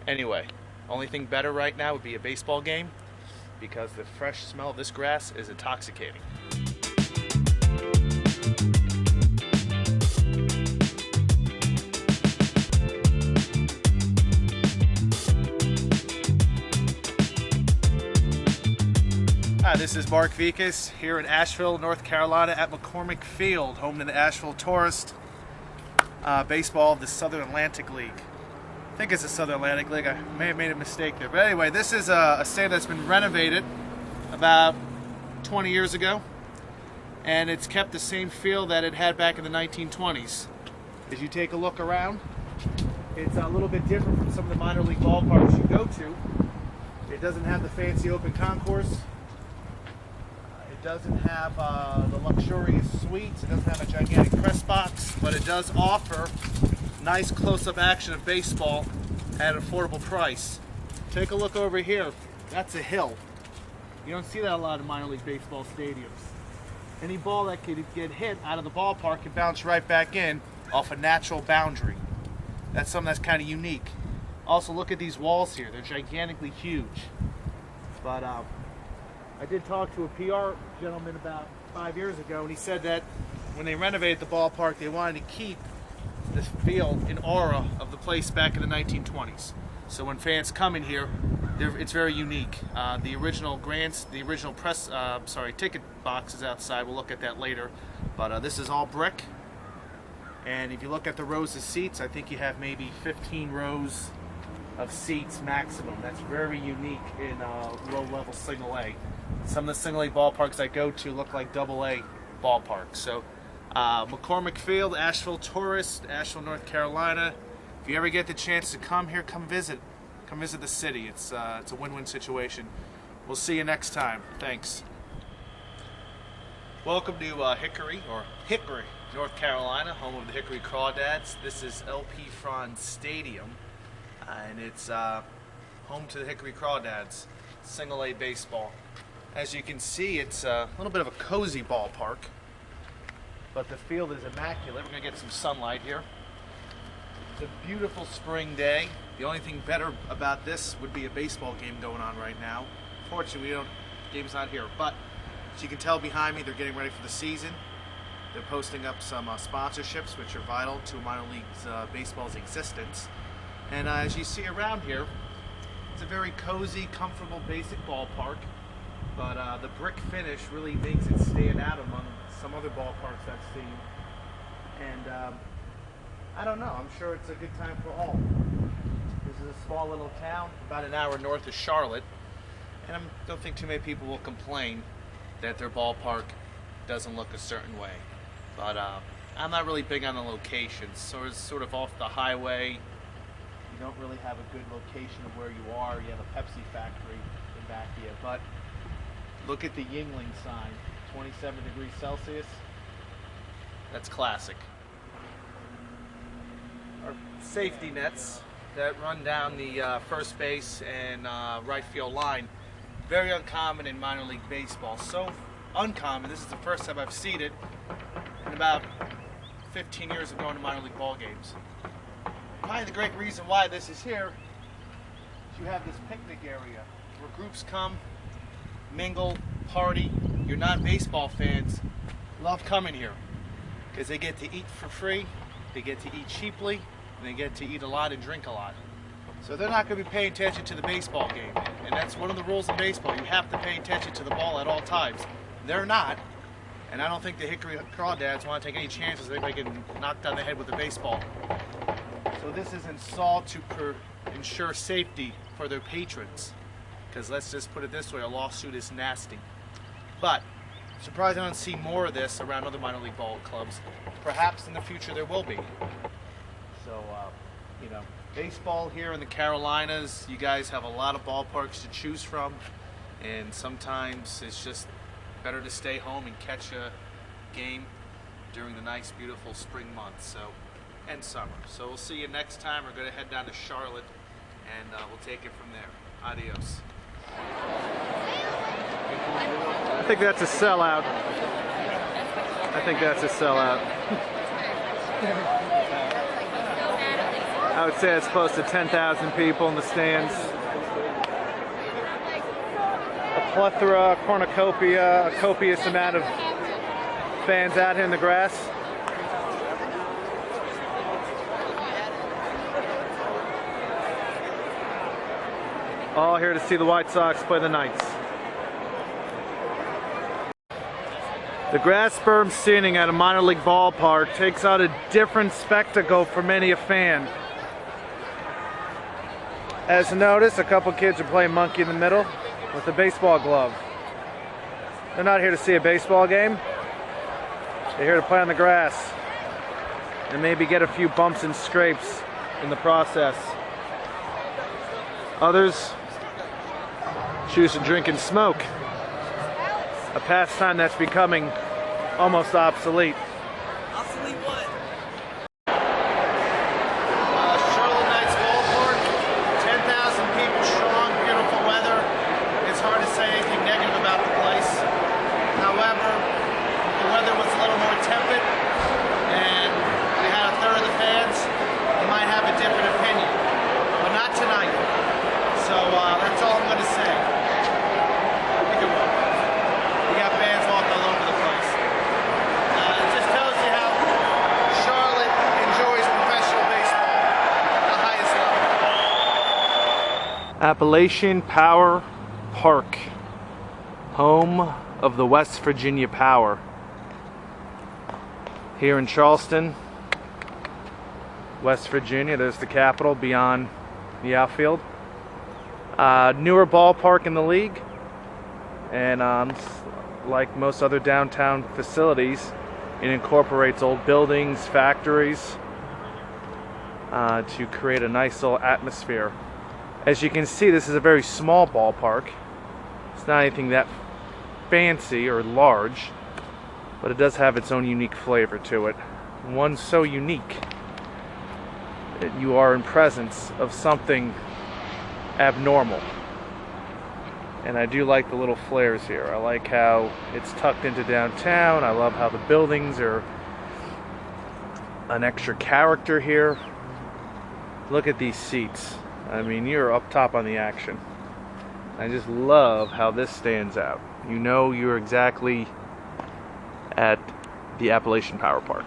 Anyway, only thing better right now would be a baseball game because the fresh smell of this grass is intoxicating. Hi, this is Marc Viquez here in Asheville, North Carolina at McCormick Field, home to the Asheville Tourist baseball of the Southern Atlantic League. I think it's the Southern Atlantic League. I may have made a mistake there. But anyway, this is a stadium that's been renovated about 20 years ago. And it's kept the same feel that it had back in the 1920s. As you take a look around, it's a little bit different from some of the minor league ballparks you go to. It doesn't have the fancy open concourse. It doesn't have the luxurious suites. It doesn't have a gigantic press box, but it does offer nice close-up action of baseball at an affordable price. Take a look over here. That's a hill. You don't see that a lot in minor league baseball stadiums. Any ball that could get hit out of the ballpark can bounce right back in off a natural boundary. That's something that's kind of unique. Also, look at these walls here. They're gigantically huge. But I did talk to a PR gentleman about 5 years ago, and he said that when they renovated the ballpark, they wanted to keep the feel and aura of the place back in the 1920s. So when fans come in here, it's very unique. The original ticket box is outside. We'll look at that later. But this is all brick. And if you look at the rows of seats, I think you have maybe 15 rows of seats maximum. That's very unique in low-level single A. Some of the single A ballparks I go to look like double A ballparks. So McCormick Field, Asheville Tourist, Asheville, North Carolina. If you ever get the chance to come here, come visit the city. It's a win-win situation. We'll see you next time. Thanks. Welcome to Hickory, North Carolina, home of the Hickory Crawdads. This is LP Franz Stadium, and it's home to the Hickory Crawdads, single A baseball. As you can see, it's a little bit of a cozy ballpark, but the field is immaculate. We're going to get some sunlight here. It's a beautiful spring day. The only thing better about this would be a baseball game going on right now. Fortunately, the game's not here, but as you can tell behind me, they're getting ready for the season. They're posting up some sponsorships, which are vital to minor leagues baseball's existence. And as you see around here, it's a very cozy, comfortable, basic ballpark. But the brick finish really makes it stand out among some other ballparks I've seen. And I don't know, I'm sure it's a good time for all. This is a small little town, about an hour north of Charlotte. And I don't think too many people will complain that their ballpark doesn't look a certain way. But I'm not really big on the locations. So it's sort of off the highway. You don't really have a good location of where you are. You have a Pepsi factory in back of you. But look at the Yingling sign, 27 degrees Celsius. That's classic. Our safety nets that run down the first base and right field line, very uncommon in minor league baseball. So uncommon, this is the first time I've seen it in about 15 years of going to minor league ball games. Probably the great reason why this is here is you have this picnic area where groups come, mingle, party. Your non-baseball fans love coming here because they get to eat for free, they get to eat cheaply, and they get to eat a lot and drink a lot. So they're not going to be paying attention to the baseball game, and that's one of the rules of baseball. You have to pay attention to the ball at all times. They're not, and I don't think the Hickory Crawdads want to take any chances that anybody getting knocked on the head with a baseball. So this is installed to ensure safety for their patrons. Because let's just put it this way, a lawsuit is nasty. But surprised I don't see more of this around other minor league ball clubs. Perhaps in the future there will be. So, you know, baseball here in the Carolinas, you guys have a lot of ballparks to choose from. And sometimes it's just better to stay home and catch a game during the nice, beautiful spring months and summer. So we'll see you next time. We're going to head down to Charlotte, and we'll take it from there. Adios. I think that's a sellout. I think that's a sellout. I would say it's close to 10,000 people in the stands. A plethora, a cornucopia, a copious amount of fans out here in the grass. All here to see the White Sox play the Knights. The grass berm seating at a minor league ballpark takes out a different spectacle for many a fan. As noticed, a couple kids are playing monkey in the middle with a baseball glove. They're not here to see a baseball game. They're here to play on the grass and maybe get a few bumps and scrapes in the process. Others choose to drink and smoke, a pastime that's becoming almost obsolete. Obsolete what? Charlotte Knights Ballpark, 10,000 people strong, beautiful weather. It's hard to say anything negative about the place. However, the weather was a little more tepid and we had a third of the fans. You might have a different opinion, but not tonight. So that's all I'm going to say. We got fans walking all over the place. It just tells you how Charlotte enjoys professional baseball at the highest level. Appalachian Power Park, home of the West Virginia Power. Here in Charleston, West Virginia, there's the Capitol beyond the outfield. Newer ballpark in the league, and like most other downtown facilities, it incorporates old buildings, factories, to create a nice little atmosphere. As you can see, this is a very small ballpark. It's not anything that fancy or large, but it does have its own unique flavor to it. One so unique that you are in presence of something abnormal. And I do like the little flares here. I like how it's tucked into downtown. I love how the buildings are an extra character here. Look at these seats. I mean, you're up top on the action. I just love how this stands out. You know you're exactly at the Appalachian Power Park.